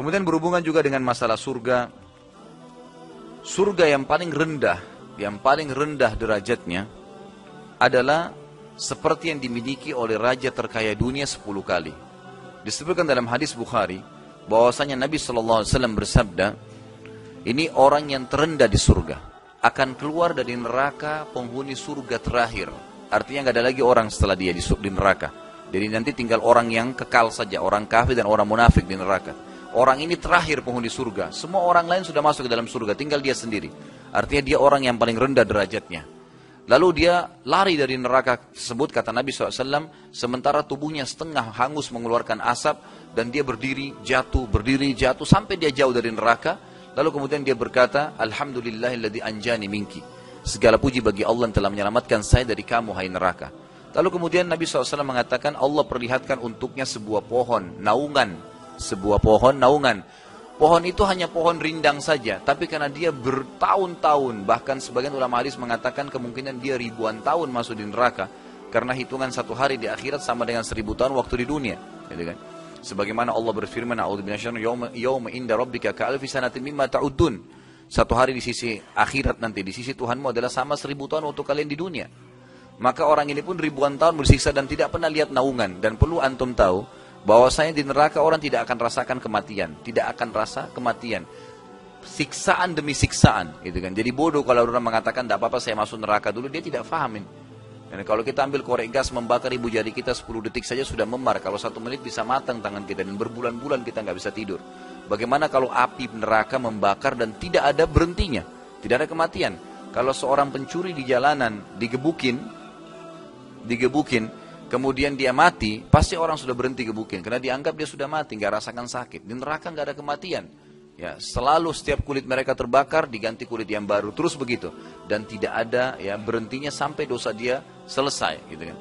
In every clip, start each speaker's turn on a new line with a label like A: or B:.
A: Kemudian berhubungan juga dengan masalah surga. Surga yang paling rendah derajatnya adalah seperti yang dimiliki oleh raja terkaya dunia 10 kali. Disebutkan dalam hadis Bukhari bahwasanya Nabi SAW bersabda, ini orang yang terendah di surga akan keluar dari neraka penghuni surga terakhir. Artinya nggak ada lagi orang setelah dia di neraka. Jadi nanti tinggal orang yang kekal saja, orang kafir dan orang munafik di neraka. Orang ini terakhir penghuni surga. Semua orang lain sudah masuk ke dalam surga, tinggal dia sendiri. Artinya dia orang yang paling rendah derajatnya. Lalu dia lari dari neraka tersebut, kata Nabi SAW, sementara tubuhnya setengah hangus mengeluarkan asap, dan dia berdiri jatuh, sampai dia jauh dari neraka. Lalu kemudian dia berkata, Alhamdulillahilladzi anjani minki. Segala puji bagi Allah yang telah menyelamatkan saya dari kamu, hai neraka. Lalu kemudian Nabi SAW mengatakan, Allah perlihatkan untuknya sebuah pohon naungan. Pohon itu hanya pohon rindang saja, tapi karena dia bertahun-tahun, bahkan sebagian ulama hadis mengatakan kemungkinan dia ribuan tahun masuk di neraka, karena hitungan satu hari di akhirat sama dengan 1000 tahun waktu di dunia, gitu kan? Sebagaimana Allah berfirman, "Yauma inda rabbika ka'alfi sanatin mimma ta'udun." Satu hari di sisi akhirat nanti, di sisi Tuhanmu adalah sama 1000 tahun waktu kalian di dunia. Maka orang ini pun ribuan tahun bersiksa dan tidak pernah lihat naungan. Dan perlu antum tahu bahwasanya di neraka orang tidak akan rasakan kematian, tidak akan rasa kematian, siksaan demi siksaan, gitu kan. Jadi bodoh kalau orang mengatakan tidak apa-apa saya masuk neraka dulu, dia tidak fahamin. Dan kalau kita ambil korek gas membakar ibu jari kita 10 detik saja sudah memar, kalau 1 menit bisa matang tangan kita dan berbulan-bulan kita nggak bisa tidur. Bagaimana kalau api neraka membakar dan tidak ada berhentinya, tidak ada kematian? Kalau seorang pencuri di jalanan digebukin, kemudian dia mati, pasti orang sudah berhenti gebukin, karena dianggap dia sudah mati, nggak rasakan sakit. Di neraka nggak ada kematian. Ya, selalu setiap kulit mereka terbakar, diganti kulit yang baru, terus begitu. Dan tidak ada ya berhentinya sampai dosa dia selesai, gitu kan.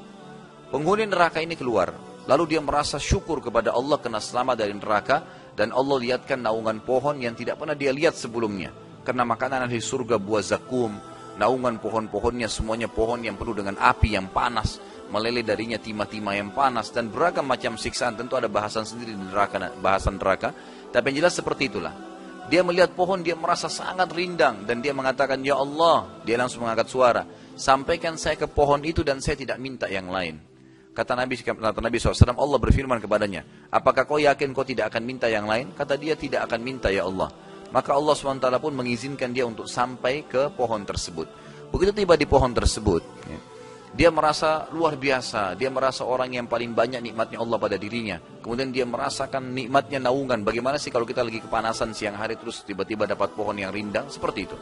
A: Penghuni neraka ini keluar, lalu dia merasa syukur kepada Allah karena selamat dari neraka, dan Allah lihatkan naungan pohon yang tidak pernah dia lihat sebelumnya. Karena makanan di surga buah zakum, naungan pohon-pohonnya semuanya pohon yang penuh dengan api yang panas, meleleh darinya timah-timah yang panas, dan beragam macam siksaan. Tentu ada bahasan sendiri di neraka, bahasan neraka, tapi yang jelas seperti itulah. Dia melihat pohon, dia merasa sangat rindang, dan dia mengatakan, ya Allah, dia langsung mengangkat suara, sampaikan saya ke pohon itu dan saya tidak minta yang lain. Kata Nabi SAW, Allah berfirman kepadanya, apakah kau yakin kau tidak akan minta yang lain? Kata dia, tidak akan minta ya Allah. Maka Allah SWT pun mengizinkan dia untuk sampai ke pohon tersebut. Begitu tiba di pohon tersebut, dia merasa luar biasa, dia merasa orang yang paling banyak nikmatnya Allah pada dirinya. Kemudian dia merasakan nikmatnya naungan. Bagaimana sih kalau kita lagi kepanasan siang hari terus tiba-tiba dapat pohon yang rindang, seperti itu.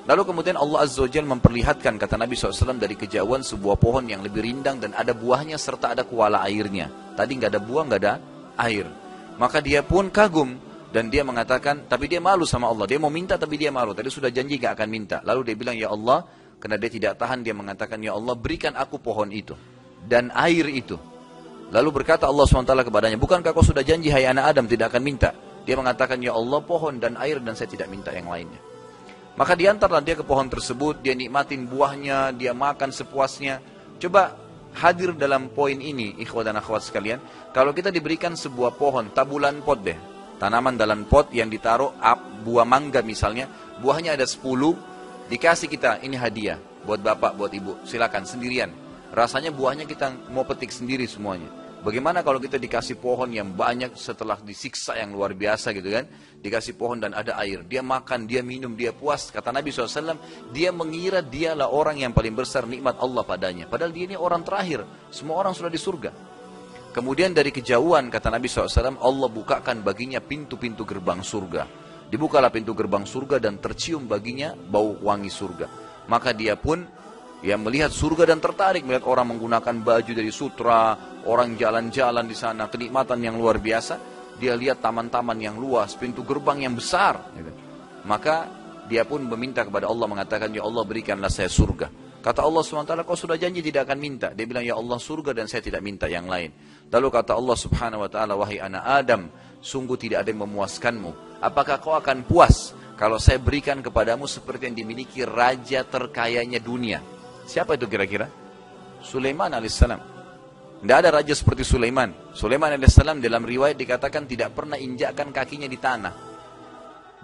A: Lalu kemudian Allah Azza wa Jalla memperlihatkan, kata Nabi SAW, dari kejauhan sebuah pohon yang lebih rindang dan ada buahnya serta ada kuala airnya. Tadi nggak ada buah, nggak ada air. Maka dia pun kagum dan dia mengatakan, tapi dia malu sama Allah. Dia mau minta tapi dia malu. Tadi sudah janji nggak akan minta. Lalu dia bilang, ya Allah, karena dia tidak tahan, dia mengatakan, ya Allah, berikan aku pohon itu dan air itu. Lalu berkata Allah SWT kepadanya, bukankah kau sudah janji, hai anak Adam, tidak akan minta? Dia mengatakan, ya Allah, pohon dan air dan saya tidak minta yang lainnya. Maka diantarlah dia ke pohon tersebut, dia nikmatin buahnya, dia makan sepuasnya. Coba hadir dalam poin ini, ikhwah dan akhwat sekalian. Kalau kita diberikan sebuah pohon, tabulan pot deh, tanaman dalam pot yang ditaruh buah mangga misalnya, buahnya ada 10, dikasih kita, ini hadiah buat bapak, buat ibu, silakan sendirian. Rasanya buahnya kita mau petik sendiri semuanya. Bagaimana kalau kita dikasih pohon yang banyak setelah disiksa yang luar biasa gitu kan. Dikasih pohon dan ada air. Dia makan, dia minum, dia puas. Kata Nabi SAW, dia mengira dialah orang yang paling besar nikmat Allah padanya. Padahal dia ini orang terakhir. Semua orang sudah di surga. Kemudian dari kejauhan, kata Nabi SAW, Allah bukakan baginya pintu-pintu gerbang surga. Dibukalah pintu gerbang surga dan tercium baginya bau wangi surga. Maka dia pun melihat surga dan tertarik melihat orang menggunakan baju dari sutra, orang jalan-jalan di sana, kenikmatan yang luar biasa. Dia lihat taman-taman yang luas, pintu gerbang yang besar. Maka dia pun meminta kepada Allah, mengatakan, ya Allah, berikanlah saya surga. Kata Allah SWT, kau sudah janji tidak akan minta. Dia bilang, ya Allah, surga dan saya tidak minta yang lain. Lalu kata Allah Subhanahu Wa Taala, wahai anak Adam, sungguh tidak ada yang memuaskanmu. Apakah kau akan puas kalau saya berikan kepadamu seperti yang dimiliki raja terkayanya dunia? Siapa itu kira-kira? Sulaiman alaihissalam. Tidak ada raja seperti Sulaiman. Sulaiman alaihissalam dalam riwayat dikatakan tidak pernah injakkan kakinya di tanah.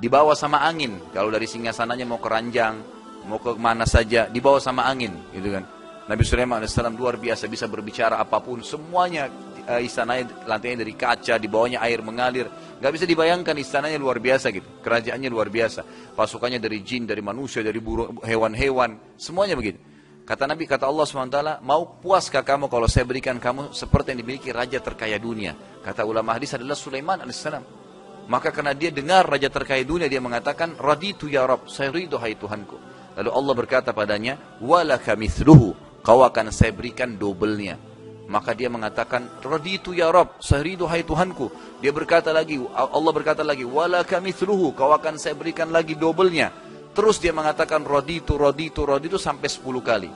A: Dibawa sama angin. Kalau dari singgasananya mau ke ranjang, mau ke mana saja, dibawa sama angin, gitu kan. Nabi Sulaiman alaihissalam luar biasa, bisa berbicara apapun, semuanya istananya lantainya dari kaca, di bawahnya air mengalir. Gak bisa dibayangkan istananya luar biasa gitu, kerajaannya luar biasa. Pasukannya dari jin, dari manusia, dari burung, hewan-hewan, semuanya begitu. Kata Nabi, kata Allah SWT, mau puaskah kamu kalau saya berikan kamu seperti yang dimiliki raja terkaya dunia? Kata ulama hadis adalah Sulaiman alaihissalam. Maka karena dia dengar raja terkaya dunia, dia mengatakan, raditu ya Rabb, saya ridho hai Tuhanku. Lalu Allah berkata padanya, walaka mithluhu, kau akan saya berikan dobelnya. Maka dia mengatakan, raditu ya Rabb, saya ridho hai Tuhanku. Dia berkata lagi, Allah berkata lagi, walaka mithluhu, kau akan saya berikan lagi dobelnya. Terus dia mengatakan raditu sampai 10 kali.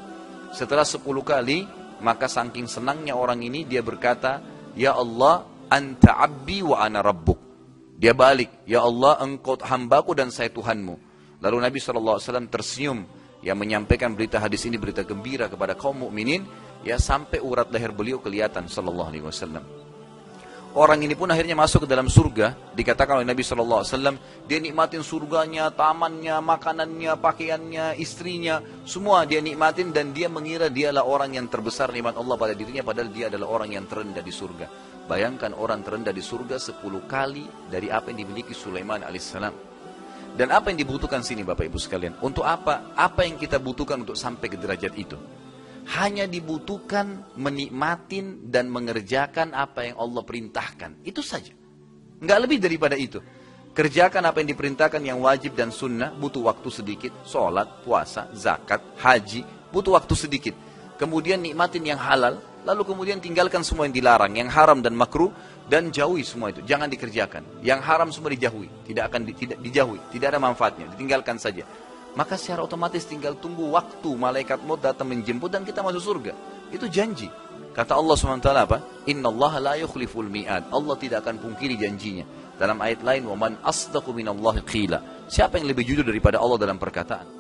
A: Setelah 10 kali, maka saking senangnya orang ini, dia berkata, ya Allah, anta abdi wa ana rabbuk. Dia balik, ya Allah, engkau hambaku dan saya Tuhanmu. Lalu Nabi SAW tersenyum, yang menyampaikan berita hadis ini, berita gembira kepada kaum mukminin, ya sampai urat leher beliau kelihatan sallallahu alaihi wasallam. Orang ini pun akhirnya masuk ke dalam surga. Dikatakan oleh Nabi SAW, dia nikmatin surganya, tamannya, makanannya, pakaiannya, istrinya, semua dia nikmatin, dan dia mengira dialah orang yang terbesar nikmat Allah pada dirinya, padahal dia adalah orang yang terendah di surga. Bayangkan orang terendah di surga 10 kali dari apa yang dimiliki Sulaiman alaihissalam. Dan apa yang dibutuhkan sini Bapak Ibu sekalian? Untuk apa? Apa yang kita butuhkan untuk sampai ke derajat itu? Hanya dibutuhkan menikmatin dan mengerjakan apa yang Allah perintahkan. Itu saja. Enggak lebih daripada itu. Kerjakan apa yang diperintahkan yang wajib dan sunnah, butuh waktu sedikit. Sholat, puasa, zakat, haji, butuh waktu sedikit. Kemudian nikmatin yang halal, lalu kemudian tinggalkan semua yang dilarang, yang haram dan makruh, dan jauhi semua itu. Jangan dikerjakan. Yang haram semua dijauhi. Tidak dijauhi. Tidak ada manfaatnya. Ditinggalkan saja. Maka secara otomatis tinggal tunggu waktu malaikat maut datang menjemput dan kita masuk surga. Itu janji. Kata Allah SWT apa? Innallaha la yukhliful mi'ad. Allah tidak akan pungkiri janjinya. Dalam ayat lain, wa man asdaqu minallahi qila. Siapa yang lebih jujur daripada Allah dalam perkataan?